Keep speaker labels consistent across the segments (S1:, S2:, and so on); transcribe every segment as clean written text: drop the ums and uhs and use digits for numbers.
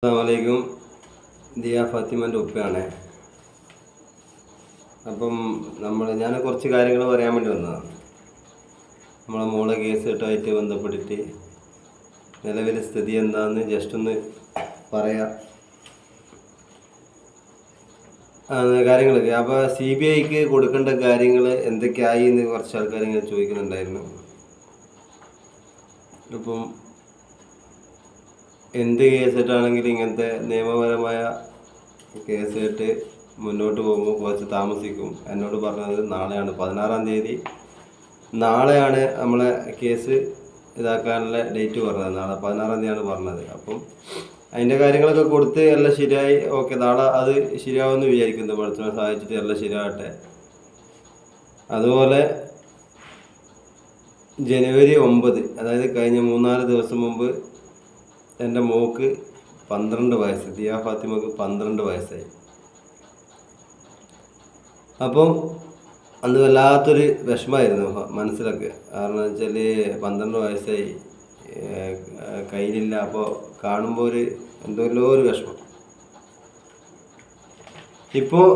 S1: അസ്സലാമലൈക്കും. ദിയ ഫാത്തിമൻ്റെ ഉപ്പയാണ്. അപ്പം ഞാൻ കുറച്ച് കാര്യങ്ങൾ പറയാൻ വേണ്ടി വന്നതാണ്. നമ്മളെ മോളെ കേസ് കെട്ടുമായിട്ട് ബന്ധപ്പെട്ടിട്ട് നിലവിലെ സ്ഥിതി എന്താണെന്ന് ജസ്റ്റ് ഒന്ന് പറയാം കാര്യങ്ങളൊക്കെ. അപ്പോൾ CBIക്ക് കൊടുക്കേണ്ട കാര്യങ്ങൾ എന്തൊക്കെയായി എന്ന് കുറച്ച് ആൾക്കാർ ഇങ്ങനെ ചോദിക്കുന്നുണ്ടായിരുന്നു. ഇപ്പം എന്ത് കേസിട്ടാണെങ്കിലും ഇങ്ങനത്തെ നിയമപരമായ കേസായിട്ട് മുന്നോട്ട് പോകുമ്പോൾ കുറച്ച് താമസിക്കും. എന്നോട് പറഞ്ഞത് നാളെയാണ് 16-ാം തീയതി നാളെയാണ് നമ്മളെ കേസ് ഇതാക്കാനുള്ള ഡേറ്റ് പറഞ്ഞത്. നാളെ 16-ാം തീയതിയാണ് പറഞ്ഞത്. അപ്പം അതിൻ്റെ കാര്യങ്ങളൊക്കെ കൊടുത്ത് എല്ലാം ശരിയായി. ഓക്കെ, നാളെ അത് ശരിയാവുമെന്ന് വിചാരിക്കുന്നത്. പഠിച്ചവനെ സഹായിച്ചിട്ട് എല്ലാം ശരിയാകട്ടെ. അതുപോലെ ജനുവരി 9, അതായത് കഴിഞ്ഞ 3-4 ദിവസം മുമ്പ് എൻ്റെ മോക്ക് 12 വയസ്സ്, ദിയ ഫാത്തിമക്ക് 12 വയസ്സായി. അപ്പം അന്ന് വല്ലാത്തൊരു വിഷമമായിരുന്നു മനസ്സിലൊക്കെ. കാരണം വെച്ചാൽ 12 വയസ്സായി, കയ്യിലില്ല. അപ്പോൾ കാണുമ്പോൾ എന്തോല്ലോ ഒരു വിഷമം. ഇപ്പോൾ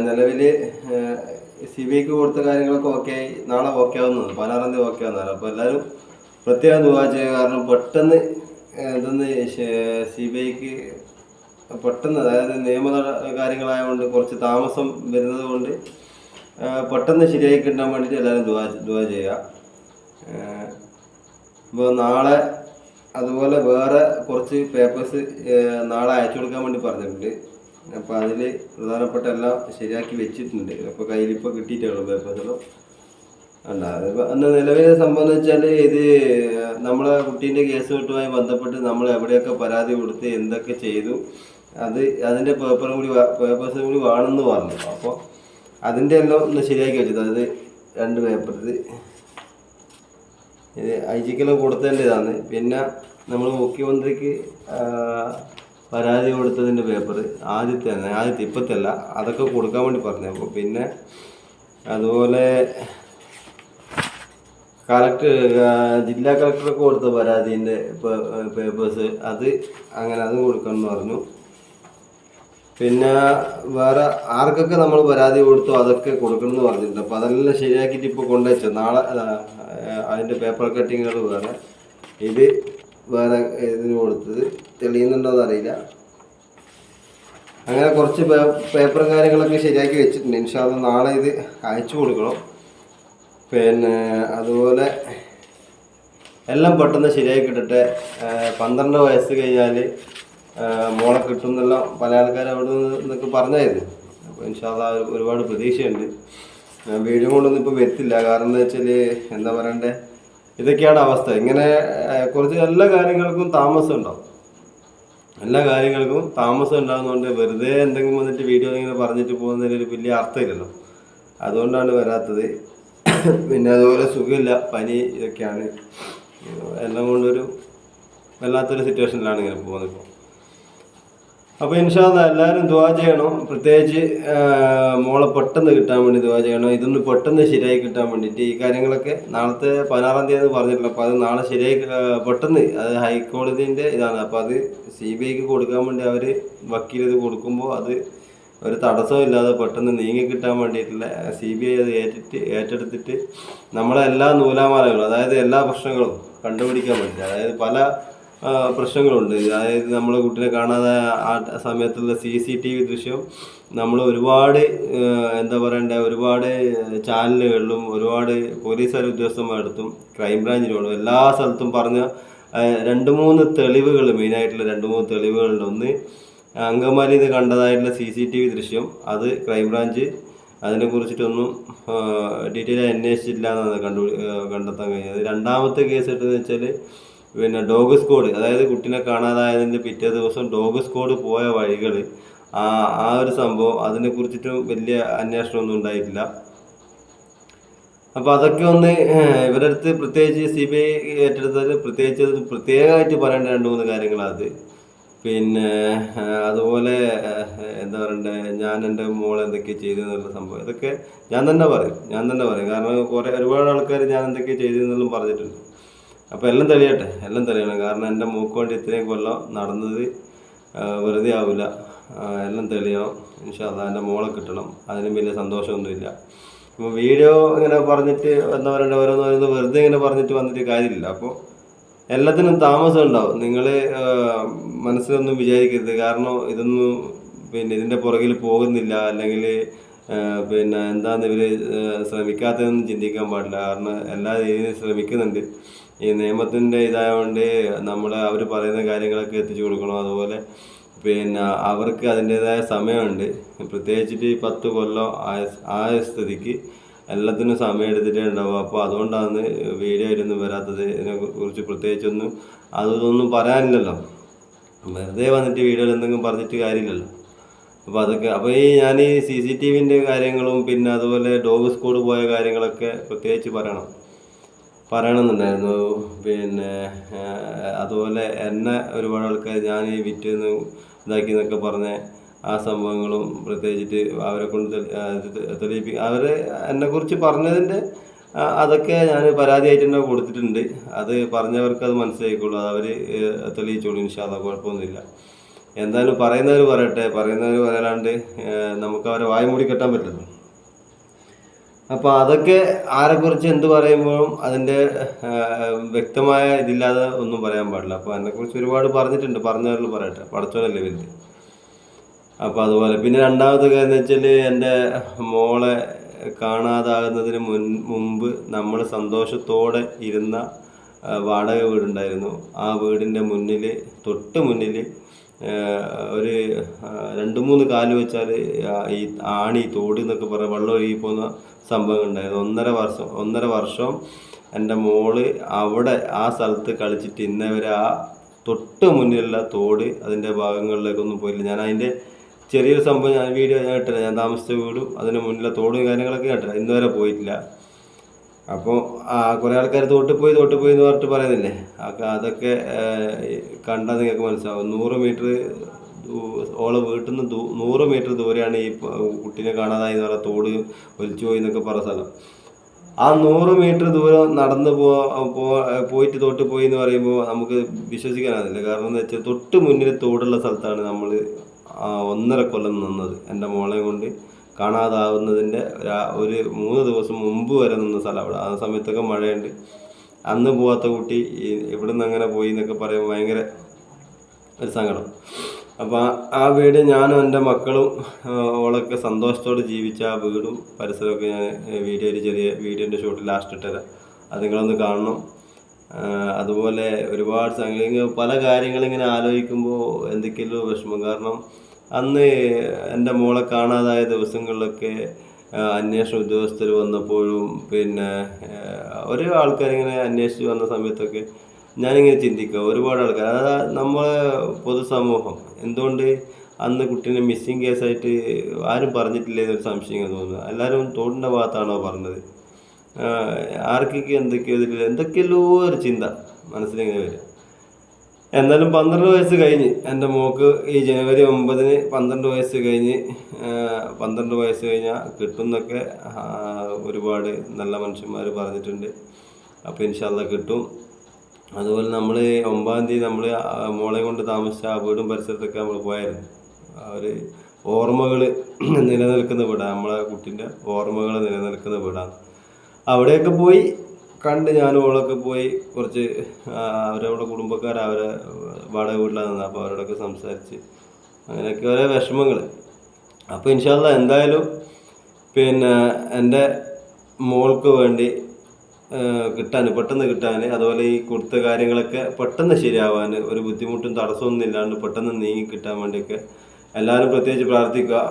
S1: നിലവിൽ CBIക്ക് കൊടുത്ത കാര്യങ്ങളൊക്കെ ഓക്കെ ആയി. നാളെ ഓക്കെ ആവുന്നത് 16-ാം തീയതി ഓക്കെ ആവുന്നതാണ്. അപ്പോൾ എല്ലാവരും പ്രത്യേകം ദുആ ചെയ്യുക. കാരണം പെട്ടെന്ന് CBIക്ക് പെട്ടെന്ന്, അതായത് നിയമ കാര്യങ്ങളായതുകൊണ്ട് കുറച്ച് താമസം വരുന്നത് കൊണ്ട് പെട്ടെന്ന് ശരിയായി കിട്ടാൻ വേണ്ടിയിട്ട് എല്ലാവരും ദുആ ചെയ്യുക. ഇപ്പോൾ നാളെ അതുപോലെ വേറെ കുറച്ച് പേപ്പേഴ്സ് നാളെ അയച്ചു കൊടുക്കാൻ വേണ്ടി പറഞ്ഞിട്ടുണ്ട്. അപ്പോൾ അതിൽ പ്രധാനപ്പെട്ട എല്ലാം ശരിയാക്കി വെച്ചിട്ടുണ്ട്. അപ്പോൾ കയ്യിലിപ്പോൾ കിട്ടിയിട്ടുള്ളൂ പേപ്പേഴ്സെല്ലാം. അന്ന് നിലവിലെ സംഭവം എന്ന് വെച്ചാൽ, ഇത് നമ്മളെ കുട്ടീൻ്റെ കേസുമായിട്ടുമായി ബന്ധപ്പെട്ട് നമ്മൾ എവിടെയൊക്കെ പരാതി കൊടുത്ത് എന്തൊക്കെ ചെയ്തു, അതിൻ്റെ പേപ്പേഴ്സും കൂടി വേണമെന്ന് പറഞ്ഞു. അപ്പോൾ അതിൻ്റെ എല്ലാം ഒന്ന് ശരിയാക്കി വെച്ചത്. അതായത് 2 പേപ്പർ, ഇത് IGക്കെല്ലാം കൊടുത്തതിൻ്റെതാണ്. പിന്നെ നമ്മൾ മുഖ്യമന്ത്രിക്ക് പരാതി കൊടുത്തതിൻ്റെ പേപ്പർ ആദ്യത്തെ ഇപ്പത്തല്ല, അതൊക്കെ കൊടുക്കാൻ വേണ്ടി പറഞ്ഞു. അപ്പോൾ പിന്നെ അതുപോലെ ജില്ലാ കളക്ടറൊക്കെ കൊടുത്ത പരാതിൻ്റെ പേപ്പേഴ്സ് അതും കൊടുക്കണമെന്ന് പറഞ്ഞു. പിന്നെ വേറെ ആർക്കൊക്കെ നമ്മൾ പരാതി കൊടുത്തു അതൊക്കെ കൊടുക്കണമെന്ന് പറഞ്ഞിട്ടുണ്ട്. അപ്പോൾ അതെല്ലാം ശരിയാക്കിയിട്ട് ഇപ്പോൾ കൊണ്ടുവച്ചത്. നാളെ അതിൻ്റെ പേപ്പർ കട്ടിങ്ങുകൾ വേറെ, ഇത് വേറെ ഇതിന് കൊടുത്തത് തെളിയുന്നുണ്ടോയെന്ന് അറിയില്ല. അങ്ങനെ കുറച്ച് പേപ്പറും കാര്യങ്ങളൊക്കെ ശരിയാക്കി വെച്ചിട്ടുണ്ട്. ഇൻഷാ അല്ലാഹ് നാളെ ഇത് അയച്ചു കൊടുക്കണം. പിന്നെ അതുപോലെ എല്ലാം പെട്ടെന്ന് ശരിയായി കിട്ടട്ടെ. 12 വയസ്സ് കഴിഞ്ഞാൽ മോളെ കിട്ടും എന്നെല്ലാം പല ആൾക്കാരും അവിടെ നിന്നൊക്കെ പറഞ്ഞായിരുന്നു. അപ്പോൾ ഇൻഷാ അല്ലാഹ് ഒരുപാട് പ്രതീക്ഷയുണ്ട്. വീഡിയോ കൊണ്ടൊന്നും ഇപ്പോൾ വരത്തില്ല. കാരണം എന്താ വെച്ചാൽ, എന്താ പറയണ്ടേ, ഇതൊക്കെയാണ് അവസ്ഥ. ഇങ്ങനെ കുറച്ച് എല്ലാ കാര്യങ്ങൾക്കും താമസം ഉണ്ടാവും. ഉണ്ടാകുന്നതുകൊണ്ട് വെറുതെ എന്തെങ്കിലും വന്നിട്ട് വീഡിയോ ഇങ്ങനെ പറഞ്ഞിട്ട് പോകുന്നതിൽ വലിയ അർത്ഥമില്ലല്ലോ. അതുകൊണ്ടാണ് വരാത്തത്. പിന്നെ അതുപോലെ സുഖമില്ല, പനി, ഇതൊക്കെയാണ്. എല്ലാം കൊണ്ടൊരു വല്ലാത്തൊരു സിറ്റുവേഷനിലാണ് ഇങ്ങനെ പോകുന്നത് ഇപ്പോൾ. അപ്പോൾ ഇൻഷാ അല്ലാഹ് എല്ലാവരും ദുആ ചെയ്യണം. പ്രത്യേകിച്ച് മോളെ പെട്ടെന്ന് കിട്ടാൻ വേണ്ടി ദുആ ചെയ്യണം. ഇതൊന്ന് പെട്ടെന്ന് ശരിയായി കിട്ടാൻ വേണ്ടിയിട്ട്. ഈ കാര്യങ്ങളൊക്കെ നാളത്തെ 16-ാം തീയതി പറഞ്ഞിട്ടില്ല. അപ്പോൾ അത് നാളെ ശരിയായി പെട്ടെന്ന്, അത് ഹൈക്കോടതിൻ്റെ ഇതാണ്. അപ്പോൾ അത് CBIക്ക് കൊടുക്കാൻ വേണ്ടി അവർ വക്കീൽ ഇത് കൊടുക്കുമ്പോൾ അത് ഒരു തടസ്സമില്ലാതെ പെട്ടെന്ന് നീങ്ങി കിട്ടാൻ വേണ്ടിയിട്ടുള്ള CBI അത് ഏറ്റെടുത്തിട്ട് നമ്മളെ എല്ലാ നൂലാമാലകളും, അതായത് എല്ലാ പ്രശ്നങ്ങളും കണ്ടുപിടിക്കാൻ വേണ്ടി, അതായത് പല പ്രശ്നങ്ങളുണ്ട്. അതായത് നമ്മളെ കുട്ടിനെ കാണാതെ ആ സമയത്തുള്ള CCTV ദൃശ്യം നമ്മൾ ഒരുപാട് എന്താ പറയണ്ടേ, ഒരുപാട് ചാനലുകളിലും ഒരുപാട് പോലീസ് ഉദ്യോഗസ്ഥന്മാരടുത്തും ക്രൈംബ്രാഞ്ചിലും എല്ലാ സ്ഥലത്തും പറഞ്ഞ 2-3 തെളിവുകൾ, മെയിനായിട്ടുള്ള 2-3 തെളിവുകളുണ്ട്. ഒന്ന്, അങ്കമാലിയിൽ നിന്ന് കണ്ടതായിട്ടുള്ള CCTV ദൃശ്യം, അത് ക്രൈംബ്രാഞ്ച് അതിനെക്കുറിച്ചിട്ടൊന്നും ഡീറ്റെയിൽ അന്വേഷിച്ചില്ല എന്നാണ് കണ്ടെത്താൻ കഴിഞ്ഞത്. രണ്ടാമത്തെ കേസ് ഇട്ടെന്ന് വെച്ചാൽ, പിന്നെ ഡോഗ് സ്ക്വാഡ്, അതായത് കുട്ടീനെ കാണാതായതിൻ്റെ പിറ്റേ ദിവസം ഡോഗ് സ്ക്വാഡ് പോയ വഴികൾ, ആ ഒരു സംഭവം, അതിനെക്കുറിച്ചിട്ടും വലിയ അന്വേഷണമൊന്നും ഉണ്ടായിട്ടില്ല. അപ്പോൾ അതൊക്കെ ഒന്ന് ഇവരുടെ അടുത്ത്, പ്രത്യേകിച്ച് CBI ഏറ്റെടുത്തത് പ്രത്യേകമായിട്ട് പറയേണ്ട 2-3 കാര്യങ്ങളത്. പിന്നെ അതുപോലെ എന്താ പറയണ്ടേ, ഞാൻ എൻ്റെ മോളെ എന്തൊക്കെ ചെയ്തു എന്നുള്ള സംഭവം, ഇതൊക്കെ ഞാൻ തന്നെ പറയും. കാരണം ഒരുപാട് ആൾക്കാർ ഞാൻ എന്തൊക്കെ ചെയ്തു എന്നെല്ലാം പറഞ്ഞിട്ടുണ്ട്. അപ്പോൾ എല്ലാം തെളിയട്ടെ, എല്ലാം തെളിയണം. കാരണം എൻ്റെ മൂക്ക് കൊണ്ട് ഇത്രയും കൊല്ലം നടന്നത് വെറുതെ ആവില്ല. എല്ലാം തെളിയണം. ഇൻഷാ അല്ലാഹ് എൻ്റെ മോളെ കിട്ടണം. അതിനും വലിയ സന്തോഷമൊന്നുമില്ല. ഇപ്പോൾ വീഡിയോ ഇങ്ങനെ പറഞ്ഞിട്ട് എന്താ പറയണ്ട, ഓരോന്ന് വെറുതെ ഇങ്ങനെ പറഞ്ഞിട്ട് വന്നിട്ട് കാര്യമില്ല. അപ്പോൾ എല്ലാത്തിനും താമസം ഉണ്ടാവും. നിങ്ങൾ മനസ്സിലൊന്നും വിചാരിക്കരുത്. കാരണം ഇതൊന്നും ഇതിൻ്റെ പുറകിൽ പോകുന്നില്ല, അല്ലെങ്കിൽ എന്താണെന്ന് ഇവർ ശ്രമിക്കാത്തതെന്ന് ചിന്തിക്കാൻ പാടില്ല. കാരണം എല്ലാ രീതിയിലും ശ്രമിക്കുന്നുണ്ട്. ഈ നിയമത്തിൻ്റെ ഇതായതുകൊണ്ട് അവർ പറയുന്ന കാര്യങ്ങളൊക്കെ എത്തിച്ചു കൊടുക്കണം. അതുപോലെ അവർക്ക് അതിൻ്റേതായ സമയമുണ്ട്. പ്രത്യേകിച്ചിട്ട് ഈ 10 കൊല്ലം ആയ സ്ഥിതിക്ക് എല്ലാത്തിനും സമയം എടുത്തിട്ടേ ഉണ്ടാവും. അപ്പോൾ അതുകൊണ്ടാണ് വീഡിയോ ആയിട്ടൊന്നും വരാത്തത്. ഇതിനെക്കുറിച്ച് പ്രത്യേകിച്ചൊന്നും അതൊന്നും പറയാനില്ലല്ലോ. വെറുതെ വന്നിട്ട് വീഡിയോയിൽ എന്തെങ്കിലും പറഞ്ഞിട്ട് കാര്യമില്ലല്ലോ. അപ്പോൾ ഞാൻ ഈ CCTVൻ്റെ കാര്യങ്ങളും അതുപോലെ ഡോഗ് സ്ക്വാഡ് പോയ കാര്യങ്ങളൊക്കെ പ്രത്യേകിച്ച് പറയണമെന്നുണ്ടായിരുന്നു. അതുപോലെ എന്നെ ഒരുപാട് ആൾക്കാർ ഞാൻ ഈ വിറ്റെന്ന് ഇതാക്കി എന്നൊക്കെ പറഞ്ഞ ആ സംഭവങ്ങളും പ്രത്യേകിച്ചിട്ട് അവരെ കൊണ്ട് അവർ എന്നെക്കുറിച്ച് പറഞ്ഞതിൻ്റെ അതൊക്കെ ഞാൻ പരാതിയായിട്ട് കൊടുത്തിട്ടുണ്ട്. അത് പറഞ്ഞവർക്ക് അത് മനസ്സിലായിക്കോളൂ. അത് അവർ തെളിയിച്ചോളൂ. ഇൻഷാ അല്ലാഹ്, കുഴപ്പമൊന്നുമില്ല. എന്തായാലും പറയുന്നവർ പറയട്ടെ. പറയുന്നവർ പറയാണ്ട് നമുക്ക് അവരെ വായ മൂടി കെട്ടാൻ പറ്റില്ല. അപ്പോൾ അതൊക്കെ ആരെക്കുറിച്ച് എന്ത് പറയുമ്പോഴും അതിൻ്റെ വ്യക്തമായ ഇതില്ലാതെ ഒന്നും പറയാൻ പാടില്ല. അപ്പോൾ എന്നെക്കുറിച്ച് ഒരുപാട് പറഞ്ഞിട്ടുണ്ട്. പറഞ്ഞവരിൽ പറയട്ടെ, പടച്ചോനല്ലേ വലുത്. അപ്പോൾ അതുപോലെ പിന്നെ രണ്ടാമത്തെ കാര്യം എന്ന് വെച്ചാൽ, എൻ്റെ മോളെ കാണാതാകുന്നതിന് മുമ്പ് നമ്മൾ സന്തോഷത്തോടെ ഇരുന്ന വാടക വീടുണ്ടായിരുന്നു. ആ വീടിൻ്റെ തൊട്ട് മുന്നിൽ ഒരു 2-3 കാല് വെച്ചാൽ ഈ ആണി തോട് എന്നൊക്കെ പറയാം, വെള്ളം ഒഴുകി പോകുന്ന സംഭവം ഉണ്ടായിരുന്നു. 1.5 വർഷം എൻ്റെ മോള് അവിടെ ആ സ്ഥലത്ത് കളിച്ചിട്ട് ഇന്നവരെ ആ തൊട്ട് മുന്നിലുള്ള തോട് അതിൻ്റെ ഭാഗങ്ങളിലേക്കൊന്നും പോയില്ല. ഞാൻ അതിൻ്റെ ചെറിയൊരു സംഭവം വീഡിയോ കേട്ടില്ല. ഞാൻ താമസിച്ച വീടും അതിന് മുന്നിലെ തോടും കാര്യങ്ങളൊക്കെ കേട്ടില്ല. ഇന്നുവരെ പോയിട്ടില്ല. അപ്പോൾ കുറേ ആൾക്കാർ തോട്ടിൽ പോയി എന്ന് പറഞ്ഞിട്ട് പറയുന്നില്ലേ, അതൊക്കെ കണ്ടാൽ നിങ്ങൾക്ക് മനസ്സിലാവും. 100 മീറ്റർ ഓളെ വീട്ടിൽ നിന്ന് 100 മീറ്റർ ദൂരെയാണ് ഈ കുട്ടീനെ കാണാതായി എന്ന് പറഞ്ഞാൽ തോട് ഒലിച്ചു പോയി എന്നൊക്കെ പറഞ്ഞ സ്ഥലം. ആ 100 മീറ്റർ ദൂരം നടന്ന് പോയിട്ട് തോട്ട് പോയി എന്ന് പറയുമ്പോൾ നമുക്ക് വിശ്വസിക്കാനാവില്ല. കാരണം എന്ന് വെച്ചാൽ തൊട്ട് മുന്നിൽ തോടുള്ള സ്ഥലത്താണ് നമ്മൾ 1.5 കൊല്ലം നിന്നത്. എൻ്റെ മോളെ കൊണ്ട് കാണാതാവുന്നതിൻ്റെ ഒരു 3 ദിവസം മുമ്പ് വരെ നിന്ന സ്ഥലം അവിടെ. ആ സമയത്തൊക്കെ മഴയുണ്ട്. അന്ന് പോവാത്ത കുട്ടി ഇവിടെ നിന്ന് അങ്ങനെ പോയി എന്നൊക്കെ പറയുമ്പോൾ ഭയങ്കര ഒരു സങ്കടം. അപ്പോൾ ആ വീട് ഞാനും എൻ്റെ മക്കളും ഓളൊക്കെ സന്തോഷത്തോടെ ജീവിച്ച ആ വീടും പരിസരമൊക്കെ ഞാൻ ചെറിയ വീഡിയോൻ്റെ ഷോട്ടിൽ ലാസ്റ്റ് ഇട്ടുതരാം. അത് നിങ്ങളൊന്ന് കാണണം. അതുപോലെ ഒരുപാട് പല കാര്യങ്ങളിങ്ങനെ ആലോചിക്കുമ്പോൾ എന്തൊക്കെയല്ലോ വിഷമം. കാരണം അന്ന് എൻ്റെ മോളെ കാണാതായ ദിവസങ്ങളിലൊക്കെ അന്വേഷണ ഉദ്യോഗസ്ഥർ വന്നപ്പോഴും ഓരോ ആൾക്കാരിങ്ങനെ അന്വേഷിച്ച് വന്ന സമയത്തൊക്കെ ഞാനിങ്ങനെ ചിന്തിക്കുക, ഒരുപാട് ആൾക്കാർ, അതായത് നമ്മളെ പൊതുസമൂഹം എന്തുകൊണ്ട് അന്ന് കുട്ടീനെ മിസ്സിങ് കേസായിട്ട് ആരും പറഞ്ഞിട്ടില്ല എന്നൊരു സംശയം തോന്നുന്നു. എല്ലാവരും തോടിൻ്റെ ഭാഗത്താണോ പറഞ്ഞത്, ആർക്കൊക്കെ എന്തൊക്കെയല്ലോ ഒരു ചിന്ത മനസ്സിലിങ്ങനെ വരിക. എന്നാലും 12 വയസ്സ് കഴിഞ്ഞ് എൻ്റെ മോക്ക് ഈ ജനുവരി 9-ന് 12 വയസ്സ് കഴിഞ്ഞ് 12 വയസ്സ് കഴിഞ്ഞാൽ കിട്ടുമെന്നൊക്കെ ഒരുപാട് നല്ല മനുഷ്യന്മാർ പറഞ്ഞിട്ടുണ്ട്. അപ്പോൾ ഇൻഷാ അല്ലാഹ് കിട്ടും. അതുപോലെ നമ്മൾ 9-ാം തീയതി നമ്മൾ മോളെ കൊണ്ട് താമസിച്ച ആ വീടും പരിസരത്തൊക്കെ നമ്മൾ പോയായിരുന്നു. ഒരു ഓർമ്മകൾ നിലനിൽക്കുന്ന വീടാണ്, നമ്മളെ കുട്ടീൻ്റെ ഓർമ്മകൾ നിലനിൽക്കുന്ന വീടാണ്. അവിടെയൊക്കെ പോയി കണ്ട് ഞാനും ഓളൊക്കെ പോയി കുറച്ച് അവരവിടെ കുടുംബക്കാർ അവരെ വാടക വീട്ടിലാണ് നിന്നത്. അപ്പോൾ അവരോടൊക്കെ സംസാരിച്ച് അങ്ങനെയൊക്കെ ഓരോ വിഷമങ്ങൾ. അപ്പോൾ ഇൻഷാ അല്ലാഹ് എന്തായാലും എൻ്റെ മോൾക്ക് വേണ്ടി പെട്ടെന്ന് കിട്ടാൻ, അതുപോലെ ഈ കൊടുത്ത കാര്യങ്ങളൊക്കെ പെട്ടെന്ന് ശരിയാവാൻ, ഒരു ബുദ്ധിമുട്ടും തടസ്സമൊന്നും ഇല്ലാണ്ട് പെട്ടെന്ന് നീങ്ങി കിട്ടാൻ വേണ്ടിയൊക്കെ എല്ലാവരും പ്രത്യേകിച്ച് പ്രാർത്ഥിക്കുക.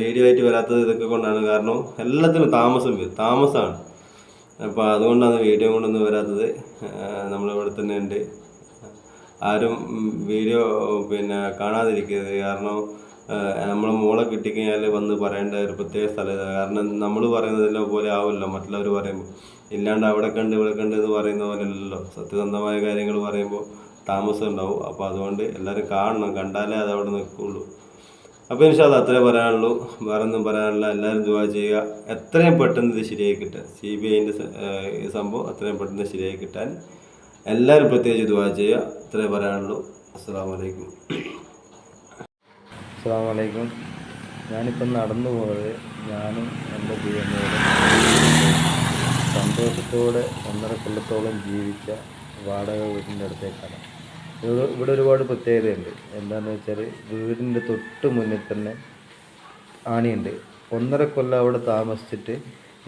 S1: വീഡിയോ ആയിട്ട് വരാത്തത് ഇതൊക്കെ കൊണ്ടാണ്. കാരണം എല്ലാത്തിനും താമസമാണ്. അപ്പോൾ അതുകൊണ്ടാണ് വീഡിയോ കൊണ്ടൊന്നും വരാത്തത്. നമ്മളിവിടെ തന്നെ ഉണ്ട്. ആരും വീഡിയോ കാണാതിരിക്കരുത്. കാരണം നമ്മളെ മോളെ കിട്ടിക്കഴിഞ്ഞാൽ വന്ന് പറയേണ്ട ഒരു പ്രത്യേക സ്ഥലം. കാരണം നമ്മൾ പറയുന്നതെല്ലാം പോലെ ആവുമല്ലോ മറ്റുള്ളവർ പറയുമ്പോൾ. ഇല്ലാണ്ട് അവിടെ കണ്ട് ഇവിടെ കണ്ട് എന്ന് പറയുന്ന പോലെ അല്ലല്ലോ. സത്യസന്ധമായ കാര്യങ്ങൾ പറയുമ്പോൾ താമസം ഉണ്ടാവും. അപ്പോൾ അതുകൊണ്ട് എല്ലാവരും കാണണം, കണ്ടാലേ അതവിടെ നിൽക്കുള്ളൂ. അപ്പോൾ ഇൻഷാ അല്ലാഹ് അത്രേ പറയാനുള്ളൂ, വേറെ ഒന്നും പറയാനില്ല. എല്ലാവരും ദുആ ചെയ്യുക, എത്രയും പെട്ടെന്ന് ഇത് ശരിയായി കിട്ടാൻ. CBIൻ്റെ സംഭവം എത്രയും പെട്ടെന്ന് ശരിയായി കിട്ടാൻ എല്ലാവരും പ്രത്യേകിച്ച് ദുആ ചെയ്യുക. ഇത്രേ പറയാനുള്ളൂ. അസ്സലാമു അലൈക്കും.
S2: അസ്സലാമു അലൈക്കും. ഞാനിപ്പം നടന്നു പോയത് ഞാനും എൻ്റെ പ്രിയമ്മയോടും സന്തോഷത്തോടെ 1.5 കൊല്ലത്തോളം ജീവിച്ച വാടക വീടിൻ്റെ അടുത്തേക്കാണ്. ഇവിടെ ഒരുപാട് പ്രത്യേകതയുണ്ട്. എന്താണെന്ന് വെച്ചാൽ വീടിൻ്റെ തൊട്ട് മുന്നിൽ തന്നെ ആണിയുണ്ട്. 1.5 കൊല്ലം അവിടെ താമസിച്ചിട്ട്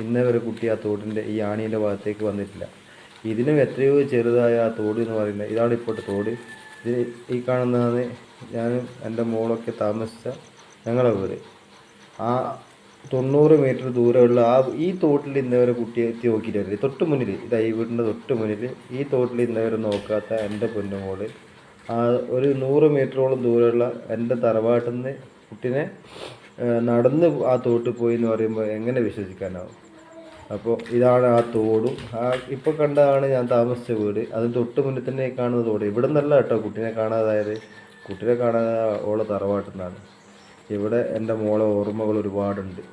S2: ഇന്നേ വരെ കുട്ടി ആ തോടിൻ്റെ ഈ ആണീൻ്റെ ഭാഗത്തേക്ക് വന്നിട്ടില്ല. ഇതിനും എത്രയോ ചെറുതായ ആ തോട് എന്ന് പറയുന്നത് ഇതാണ് ഇപ്പോഴത്തെ തോട്. ഇത് ഈ കാണുന്നതാണ് ഞാനും എൻ്റെ മോളൊക്കെ താമസിച്ച ഞങ്ങളുടെ വീട്. ആ 90 മീറ്റർ ദൂരമുള്ള ഈ തോട്ടിൽ ഇന്നേവരെ കുട്ടി എത്തി നോക്കിയിട്ടില്ല. തൊട്ട് മുന്നിൽ ഇതാ ഈ വീടിൻ്റെ തൊട്ട് മുന്നിൽ ഈ തോട്ടിൽ ഇന്നേവരെ നോക്കാത്ത എൻ്റെ പൊന്നുമോള് ഒരു 100 മീറ്ററോളം ദൂരമുള്ള എൻ്റെ തറവാട്ടിൽ നിന്ന് കുട്ടീനെ നടന്ന് ആ തോട്ടിൽ പോയി എന്ന് പറയുമ്പോൾ എങ്ങനെ വിശ്വസിക്കാനാവും? അപ്പോൾ ഇതാണ് ആ തോടും ഇപ്പോൾ കണ്ടതാണ് ഞാൻ താമസിച്ച വീട്. അതിന് തൊട്ട് മുന്നിൽ തന്നെ കാണുന്ന തോട്. ഇവിടെ നിന്നല്ല കേട്ടോ കുട്ടീനെ കാണാതായത്. കുട്ടീനെ കാണാതെ ഓളെ തറവാട്ടിൽ നിന്നാണ്. ഇവിടെ എൻ്റെ മോളെ ഓർമ്മകൾ ഒരുപാടുണ്ട്.